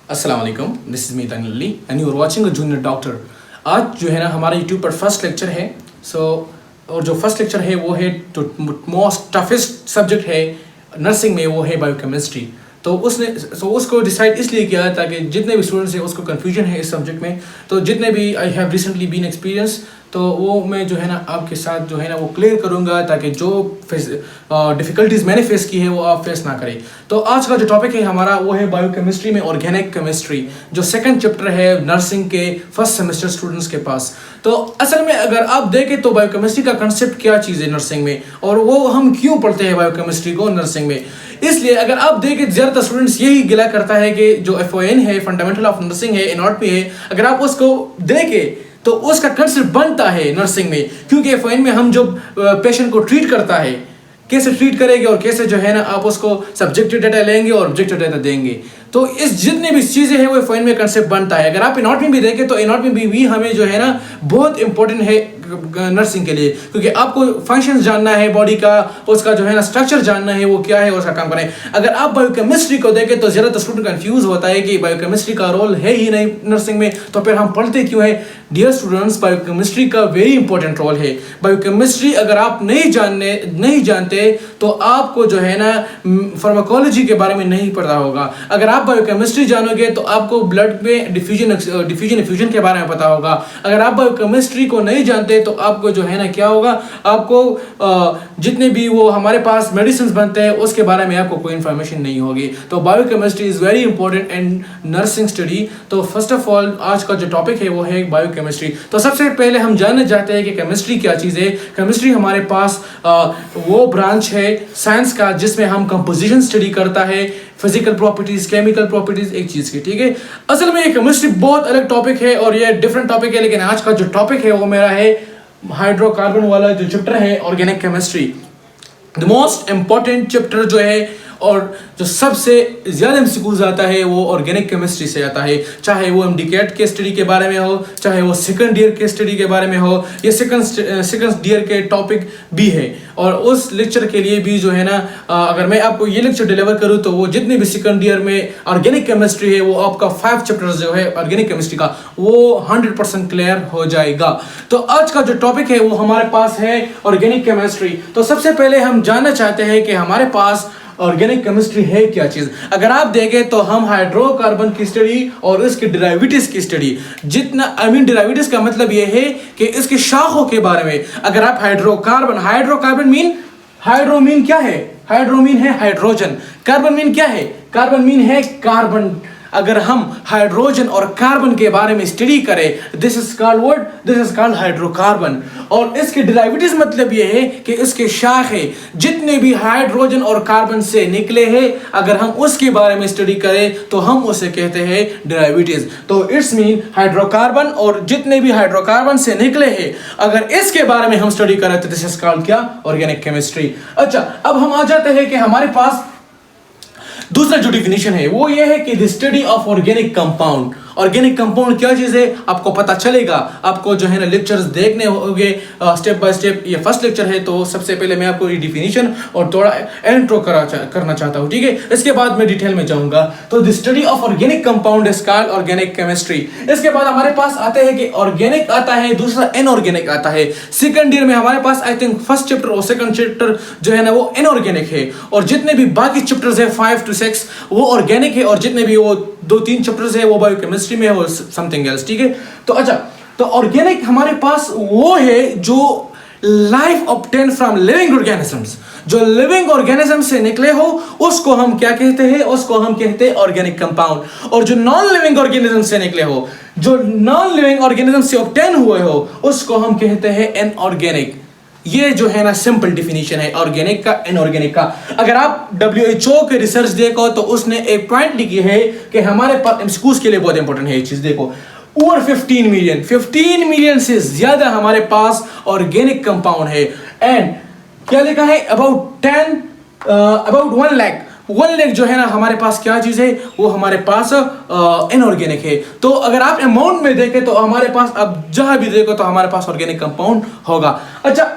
अस्सलाम वालेकुम, this is me Tanil Ali and you are watching a junior doctor. आज जो है ना हमारा यूट्यूब पर फर्स्ट लेक्चर है। और जो फर्स्ट लेक्चर है वो है जो मोस्ट टफेस्ट सब्जेक्ट है नर्सिंग में, वो है बायोकेमिस्ट्री। तो उसको डिसाइड इसलिए किया ताकि जितने भी स्टूडेंट्स हैं उसको कन्फ्यूजन है इस सब्जेक्ट में। तो जितने भी I have recently been experience, तो वो मैं जो है ना आपके साथ जो है ना वो क्लियर करूँगा ताकि जो डिफ़िकल्टीज़ मैंने फेस की है वो आप फेस ना करें। तो आज का जो टॉपिक है हमारा वो है बायोकेमिस्ट्री में ऑर्गेनिक केमिस्ट्री, जो सेकंड चैप्टर है नर्सिंग के फर्स्ट सेमेस्टर स्टूडेंट्स के पास। तो असल में अगर आप देखें तो बायोकेमिस्ट्री का कंसेप्ट क्या चीज़ है नर्सिंग में, और वो हम क्यों पढ़ते हैं बायोकेमिस्ट्री को नर्सिंग में। इसलिए अगर आप देखें ज़्यादातर स्टूडेंट्स यही गिला करता है कि जो FON है, फंडामेंटल ऑफ नर्सिंग है, एनआरपी है, अगर आप उसको देखें तो उसका कंसेप्ट बनता है नर्सिंग में, क्योंकि FON में हम जो पेशेंट को ट्रीट करता है कैसे ट्रीट करेंगे और कैसे जो है ना आप उसको सब्जेक्टिव डाटा लेंगे और ऑब्जेक्टिव डाटा देंगे। तो इस जितने भी चीज़ें हैं वो FON में कंसेप्ट बनता है। अगर आप एनआरपी भी देखें तो एनआरपी भी हमें जो है ना बहुत इंपॉर्टेंट है नर्सिंग के लिए, क्योंकि आपको फंक्शंस जानना है बॉडी का, उसका जो है ना स्ट्रक्चर जानना है वो क्या है, उसका काम करें। अगर आप बायोकेमिस्ट्री को देखें तो ज़्यादातर स्टूडेंट कंफ्यूज होता है कि बायोकेमिस्ट्री का रोल है ही नहीं नर्सिंग में, तो फिर हम पढ़ते क्यों है। डियर स्टूडेंट्स, बायोकेमिस्ट्री का वेरी इंपॉर्टेंट रोल है। बायोकेमिस्ट्री अगर आप नहीं जानते तो आपको जो है ना फार्माकोलॉजी के बारे में नहीं पता होगा। अगर आप बायोकेमिस्ट्री जानोगे तो आपको ब्लड में डिफ्यूजन के बारे में पता होगा। अगर आप बायोकेमिस्ट्री को नहीं जानते तो आपको जो है ना क्या होगा, आपको जितने भी वो हमारे पास मेडिसिन बनते हैं उसके बारे में आपको कोई इन्फॉर्मेशन नहीं होगी। तो biochemistry is very important in nursing study. तो फर्स्ट ऑफ ऑल आज का जो टॉपिक है वो है बायोकेमिस्ट्री। तो सबसे पहले हम जानना चाहते हैं कि केमिस्ट्री क्या चीज़ है। केमिस्ट्री हमारे पास वो ब्रांच है साइंस का जिसमें हम कंपोजिशन स्टडी करता है, फिजिकल प्रॉपर्टीज, केमिकल प्रॉपर्टीज एक चीज़ की, ठीक है। असल में ये केमिस्ट्री बहुत अलग टॉपिक है और ये डिफरेंट टॉपिक है, लेकिन आज का जो टॉपिक है वो मेरा है हाइड्रोकार्बन वाला जो चैप्टर है organic chemistry. The most important chapter जो है और जो सबसे ज़्यादा MCQs आता है वो ऑर्गेनिक केमिस्ट्री से आता है, चाहे वो MD-CAT के स्टडी के बारे में हो, चाहे वो सेकंड ईयर के स्टडी के बारे में हो, ये सेकंड ईयर के टॉपिक भी है। और उस लेक्चर के लिए भी जो है ना अगर मैं आपको ये लेक्चर डिलीवर करूँ तो वो जितने भी सेकंड ईयर में ऑर्गेनिक केमिस्ट्री है वो आपका 5 चैप्टर्स जो है ऑर्गेनिक केमिस्ट्री का वो 100% क्लियर हो जाएगा। तो आज का जो टॉपिक है वो हमारे पास है ऑर्गेनिक केमिस्ट्री। तो सबसे पहले हम जानना चाहते हैं कि हमारे पास ऑर्गेनिक केमिस्ट्री है क्या चीज़। अगर आप देखें तो हम हाइड्रोकार्बन की स्टडी और इसके डेरिवेटिव्स की स्टडी, जितना डेरिवेटिव्स का मतलब ये है कि इसके शाखों के बारे में। अगर आप हाइड्रोकार्बन मीन हाइड्रो मीन क्या है, हाइड्रो मीन है हाइड्रोजन, कार्बन मीन क्या है, कार्बन मीन है कार्बन। अगर हम हाइड्रोजन और कार्बन के बारे में स्टडी करें, दिस इज कॉल्ड हाइड्रोकार्बन। और इसके डेरिवेटिव्स मतलब ये है कि इसके शाखे जितने भी हाइड्रोजन और कार्बन से निकले हैं, अगर हम उसके बारे में स्टडी करें तो हम उसे कहते हैं डेरिवेटिव्स। तो इट्स मीन हाइड्रोकार्बन और जितने भी हाइड्रोकार्बन से निकले हैं, अगर इसके बारे में हम स्टडी करें तो दिस इज कॉल्ड क्या, ऑर्गेनिक केमिस्ट्री। अच्छा, अब हम आ जाते हैं कि हमारे पास दूसरा जो डिफिनेशन है वो ये है कि the study of organic compound. Organic compound क्या चीज़ है आपको पता चलेगा, आपको जो है ना लेक्चर्स देखने होंगे स्टेप बाय स्टेप। ये फर्स्ट लेक्चर है तो सबसे पहले मैं आपको ये डिफिनेशन और थोड़ा इंट्रो करना चाहता हूँ, ठीक है। इसके बाद मैं डिटेल में जाऊंगा। तो the study of organic compound is called organic chemistry. इसके बाद हमारे पास आते हैं कि ऑर्गेनिक आता है, दूसरा इनऑर्गेनिक आता है। सेकंड ईयर में हमारे पास आई थिंक फर्स्ट चैप्टर और सेकंड चैप्टर जो है ना वो इनऑर्गेनिक है, और जितने भी बाकी चैप्टर्स है 5 to 6 वो ऑर्गेनिक है, और जितने भी वो 2-3 चैप्टर्स है वो बायोकेमिस्ट्री में है और समथिंग एल्स, ठीक है। तो अच्छा, तो ऑर्गेनिक हमारे पास वो है जो life obtain from living organisms, जो लिविंग ऑर्गेनिज्म से निकले हो उसको हम क्या कहते हैं, उसको हम कहते हैं ऑर्गेनिक कंपाउंड। और जो नॉन लिविंग ऑर्गेनिज्म से निकले हो, जो नॉन लिविंग ऑर्गेनिज्म से ऑब्टेन हुए हो उसको हम कहते हैं इनऑर्गेनिक। ये जो है ना सिंपल डिफिनीशन है ऑर्गेनिक का, इनऑर्गेनिक का। अगर आप WHO के रिसर्च देखो तो उसने एक पॉइंट लिखी है कि हमारे पास MCQs के लिए बहुत इंपॉर्टेंट है ये चीज। देखो, ओवर 15 मिलियन से ज्यादा हमारे पास ऑर्गेनिक कंपाउंड है। एंड क्या लिखा है, अबाउट 1 लाख जो है ना हमारे पास क्या चीज है, वो हमारे पास इनऑर्गेनिक है। तो अगर आप अमाउंट में देखें तो हमारे पास, अब जहां भी देखो तो हमारे पास ऑर्गेनिक कंपाउंड होगा। अच्छा,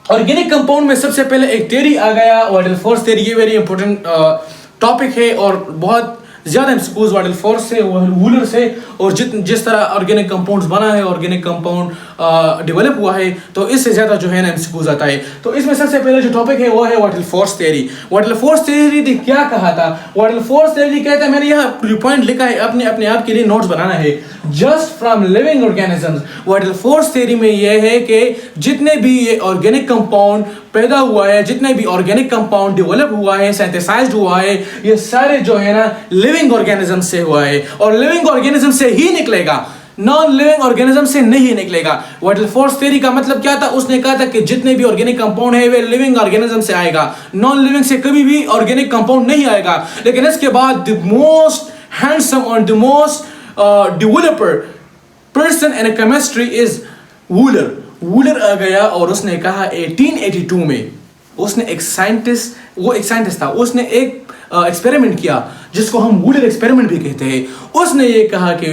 ऑर्गेनिक कंपाउंड में सबसे पहले एक थ्योरी आ गया, वाइटल फोर्स थ्योरी। ये वेरी इंपॉर्टेंट टॉपिक है और बहुत ज़्यादा एमसीक्यूज वाइटल फोर्स से, वूलर से, और जिस तरह ऑर्गेनिक कंपाउंड्स बना है, ऑर्गेनिक कंपाउंड डेवलप हुआ है, तो इससे ज़्यादा जो है ना एमसीक्यूज आता है। तो इसमें सबसे पहले जो टॉपिक है वो है vital force theory. Vital force theory ने क्या कहा था? वाइटल फोर्स थ्योरी कहता है, मैंने यहाँ पॉइंट लिखा है, अपने आप के लिए नोट्स बनाना है, just from living organisms. Vital force theory में यह है कि जितने भी ये ऑर्गेनिक कंपाउंड पैदा हुआ है, जितने भी ऑर्गेनिक कंपाउंड डेवलप हुआ है, सिंथेसाइज्ड हुआ है, ये सारे जो है ना लिविंग ऑर्गेनिज्म से हुआ है, और लिविंग ऑर्गेनिज्म से ही निकलेगा, नॉन लिविंग ऑर्गेनिज्म से नहीं निकलेगा। वाइटल फोर्स थ्योरी का मतलब क्या था? उसने कहा था कि जितने भी ऑर्गेनिक कंपाउंड है वे लिविंग ऑर्गेनिज्म से आएगा, नॉन लिविंग से कभी भी ऑर्गेनिक कंपाउंड नहीं आएगा। लेकिन इसके बाद द मोस्ट हैंडसम और the most developer person in chemistry is Wohler. Wohler आ गया और उसने कहा 1882 में, उसने एक साइंटिस्ट, वो एक साइंटिस्ट था, उसने एक एक्सपेरिमेंट किया जिसको हम वूलर एक्सपेरिमेंट भी कहते हैं। उसने ये कहा कि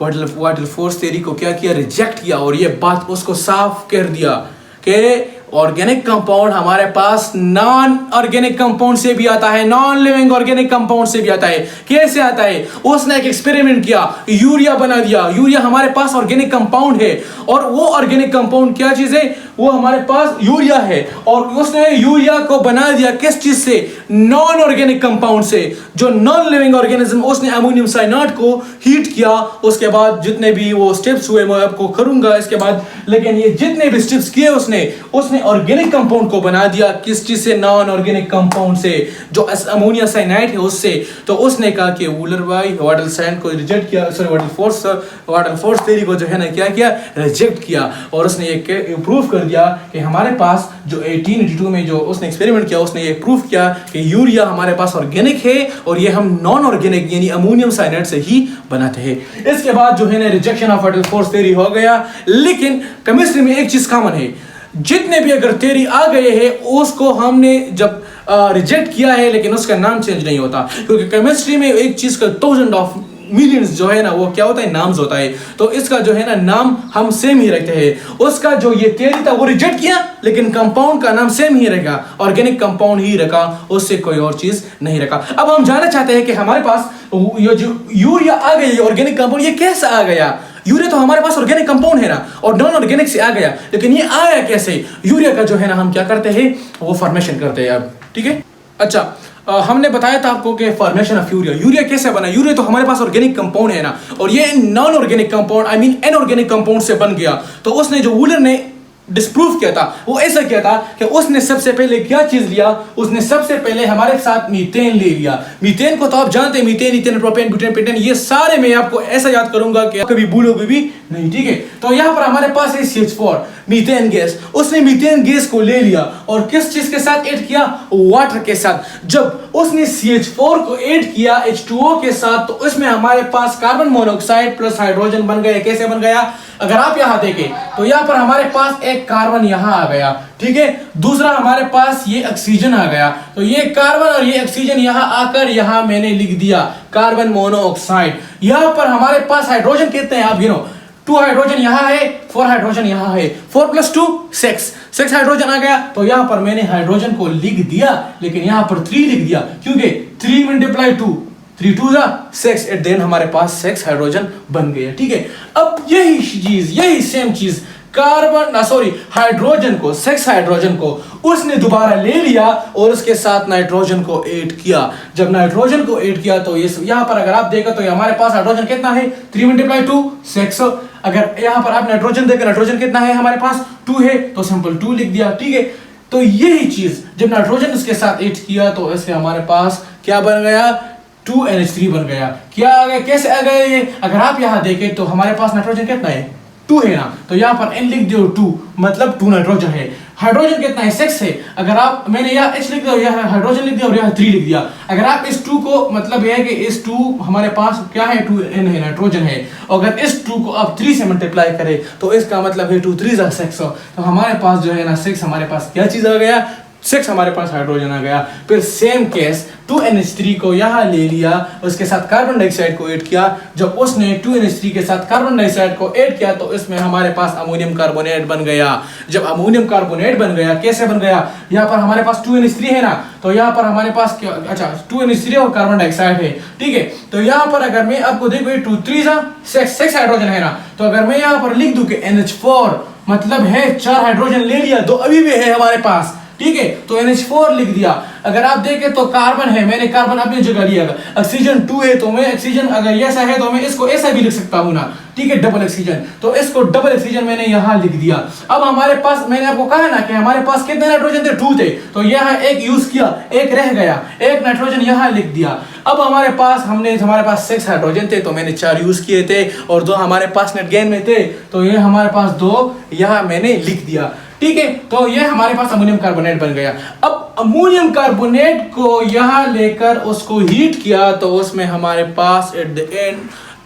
वाइटल फोर्स थ्योरी को क्या किया? रिजेक्ट किया, और ये बात उसको साफ कर दिया कि ऑर्गेनिक कंपाउंड हमारे पास नॉन ऑर्गेनिक कंपाउंड से भी आता है, नॉन लिविंग ऑर्गेनिक कंपाउंड से भी आता है। कैसे आता है? उसने एक एक्सपेरिमेंट किया, यूरिया बना दिया। यूरिया हमारे पास ऑर्गेनिक कंपाउंड है, और वो ऑर्गेनिक कंपाउंड क्या चीज है? वो हमारे पास यूरिया है, और उसने यूरिया को बना दिया किस चीज से? नॉन ऑर्गेनिक कंपाउंड से, जो नॉन लिविंग ऑर्गेनिज्म। उसने अमोनियम साइनाइड को हीट किया, उसके बाद जितने भी वो स्टेप्स हुए मैं आपको करूंगा इसके बाद, लेकिन ये जितने भी स्टेप्स किए उसने ऑर्गेनिक कंपाउंड को बना दिया किस चीज से? नॉन ऑर्गेनिक कंपाउंड से, जो अमोनिया साइनाइड है उससे। तो उसने कहा कि वूलर भाई वाइटल साइंस को रिजेक्ट किया, सॉरी वाइटल फोर्स थ्योरी को जो है ना क्या किया? रिजेक्ट किया, और उसने ये प्रूफ कर दिया कि हमारे पास जो 1882 में जो उसने एक्सपेरिमेंट किया, उसने ये प्रूफ किया कि यूरिया हमारे पास ऑर्गेनिक है, और ये हम नॉन ऑर्गेनिक यानी अमोनियम साइनाइड से ही बनाते हैं। इसके बाद जो है ना rejection of vital force theory हो गया। लेकिन केमिस्ट्री में एक चीज कॉमन है, जितने भी अगर थ्योरी आ गए हैं उसको हमने जब रिजेक्ट किया है, लेकिन उसका नाम चेंज नहीं होता, क्योंकि केमिस्ट्री में एक चीज का थाउजेंड ऑफ मिलियंस जो है ना वो क्या होता है? नाम्स होता है। तो इसका जो है ना नाम हम सेम ही रखते हैं। उसका जो ये थ्योरी था वो रिजेक्ट किया, लेकिन कंपाउंड का नाम सेम ही रखा, ऑर्गेनिक कंपाउंड ही रखा, उससे कोई और चीज नहीं रखा। अब हम जानना चाहते हैं कि हमारे पास ये जो यूरिया आ गई, ऑर्गेनिक कंपाउंड, ये कैसे आ गया? यूरिया तो हमारे पास ऑर्गेनिक कंपाउंड है ना, और नॉन ऑर्गेनिक से आ गया, लेकिन ये आया कैसे? यूरिया का जो है ना हम क्या करते हैं? वो फॉर्मेशन करते हैं। अब ठीक है, अच्छा हमने बताया था आपको कि फॉर्मेशन ऑफ यूरिया कैसे बना। यूरिया तो हमारे पास ऑर्गेनिक कंपाउंड है ना, और ये non organic compound I mean inorganic compound से बन गया। तो उसने जो वूलर ने डिस्प्रूव किया था वो ऐसा किया था कि उसने सबसे पहले क्या चीज लिया? उसने सबसे पहले हमारे साथ मीथेन ले लिया। मीथेन को तो आप जानते हैं, methane, ethane, propane, butane, pentane, ये सारे मैं आपको ऐसा याद करूंगा कि कभी भूलोगे भी नहीं। ठीक है, तो यहां पर हमारे पास है CH4 मीथेन गैस। उसने मीथेन गैस को ले लिया और किस चीज के साथ ऐड किया? वाटर के साथ। जब उसने CH4 को ऐड किया H2O के साथ, तो इसमें हमारे पास कार्बन मोनोऑक्साइड प्लस हाइड्रोजन बन गया। कैसे बन गया? अगर आप यहां देखें तो यहां पर हमारे पास एक कार्बन यहां आ गया, ठीक है, दूसरा हमारे पास ये ऑक्सीजन आ गया। तो ये कार्बन और ये ऑक्सीजन यहां आकर यहां मैंने लिख दिया कार्बन मोनोऑक्साइड। यहां पर हमारे पास हाइड्रोजन कितने हैं आप गिनो? 2 हाइड्रोजन यहां है, 4 हाइड्रोजन यहां है, 4 + 2 6 हाइड्रोजन आ गया। तो यहां पर मैंने हाइड्रोजन को लिख दिया, लेकिन यहां पर 3 लिख दिया, क्योंकि 3 × 2 3 2 6, एट देन हमारे पास 6 हाइड्रोजन बन गए। ठीक है, अब यही सेम चीज हाइड्रोजन को, 6 हाइड्रोजन को उसने दोबारा ले लिया और उसके साथ नाइट्रोजन को ऐड किया। जब नाइट्रोजन को ऐड किया तो यहां पर अगर आप देखो तो हमारे पास हाइड्रोजन कितना है? 3 × 2 6। अगर यहां पर आप नाइट्रोजन देखो, नाइट्रोजन कितना है हमारे पास? 2 है, तो सिंपल 2 लिख दिया। ठीक है, तो यही चीज जब नाइट्रोजन उसके साथ ऐड किया तो इससे हमारे पास क्या बन गया? 2NH3 बन गया। क्या आ गया? कैसे आ गया ये? अगर आप यहां देखें तो हमारे पास नाइट्रोजन कितना है? 2 है ना, तो यहाँ पर N लिख दो 2, मतलब 2 नाइट्रोजन है। हाइड्रोजन कितना है? 6 है। अगर आप, मैंने यहाँ H लिख दिया, यहाँ हाइड्रोजन लिख दिया और यहाँ 3 लिख दिया। अगर आप इस 2 को, मतलब यह है कि इस 2 हमारे पास क्या है? 2N है, नाइट्रोजन है। अगर इस 2 को आप 3 से मल्टीप्लाई करें तो इसका मतलब है 2 3 6। तो हमारे पास जो है ना 6, हमारे पास क्या चीज आ गया? 6 हमारे पास हाइड्रोजन आ गया। फिर सेम केस 2NH3 को यहाँ ले लिया, उसके साथ कार्बन डाइऑक्साइड को ऐड किया। जब उसने 2NH3 के साथ कार्बन डाइऑक्साइड को ऐड किया तो इसमें हमारे पास अमोनियम कार्बोनेट बन गया। जब अमोनियम कार्बोनेट बन गया, कैसे बन गया, यहाँ पर हमारे पास 2NH3 है ना, तो यहाँ पर हमारे पास क्या, अच्छा 2NH3 और कार्बन डाइऑक्साइड है, ठीक है। तो यहाँ पर अगर मैं आपको देखो 2 3 6 हाइड्रोजन है ना, तो अगर मैं यहाँ पर लिख दूं कि NH4 मतलब है 4 हाइड्रोजन ले लिया, 2 अभी भी है हमारे पास, ठीक है, तो NH4 लिख दिया। अगर आप देखें तो कार्बन है, मैंने कार्बन अपनी जगह लिया। ऑक्सीजन 2 है तो मैं ऑक्सीजन अगर ऐसा है तो मैं इसको ऐसा भी लिख सकता हूं ना, ठीक है, डबल ऑक्सीजन, तो इसको डबल ऑक्सीजन मैंने यहां लिख दिया। अब हमारे पास, मैंने आपको कहा ना कि हमारे पास कितने नाइट्रोजन थे, 2 थे, तो यहां एक यूज किया, एक रह गया, एक नाइट्रोजन यहां लिख दिया। अब हमारे पास 6 हाइड्रोजन थे तो मैंने 4 यूज किए थे और 2 हमारे पास नेट गेन में थे, तो ये हमारे पास 2 यहां मैंने लिख दिया, ठीक है। तो ये हमारे पास अमोनियम कार्बोनेट बन गया। अब अमोनियम कार्बोनेट को यहां लेकर उसको हीट किया तो उसमें हमारे पास एट द एंड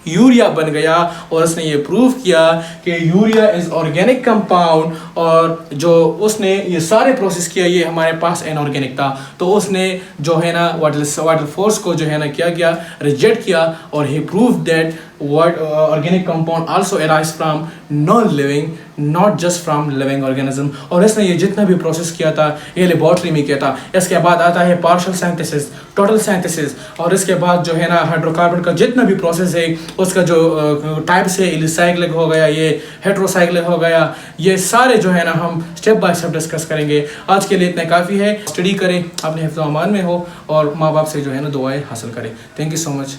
यूरिया बन गया, और उसने ये प्रूव किया कि यूरिया इज ऑर्गेनिक कंपाउंड। और जो उसने ये सारे प्रोसेस किया, ये हमारे पास इनऑर्गेनिक था, तो उसने जो है ना वाटर फोर्स को जो है ना क्या किया, रिजेक्ट किया, और ही prove that what organic compound also arise from non-living, not just from living organism। और इसने ये जितना भी प्रोसेस किया था ये लेबोरेटरी में किया था। इसके बाद आता है पार्शियल सिंथेसिस, टोटल सिंथेसिस, और इसके बाद जो है ना हाइड्रोकार्बन का जितना भी प्रोसेस है उसका जो टाइप्स है, एलिसाइक्लिक हो गया, ये हेट्रोसाइक्लिक हो गया, ये सारे जो है ना हम स्टेप बाय स्टेप डिस्कस करेंगे। आज के लिए इतना काफ़ी है। स्टडी करें, अपने हिफ्ज़-ओ-अमान में हो, और माँ बाप से जो है ना दुआएं हासिल करें। Thank you so much.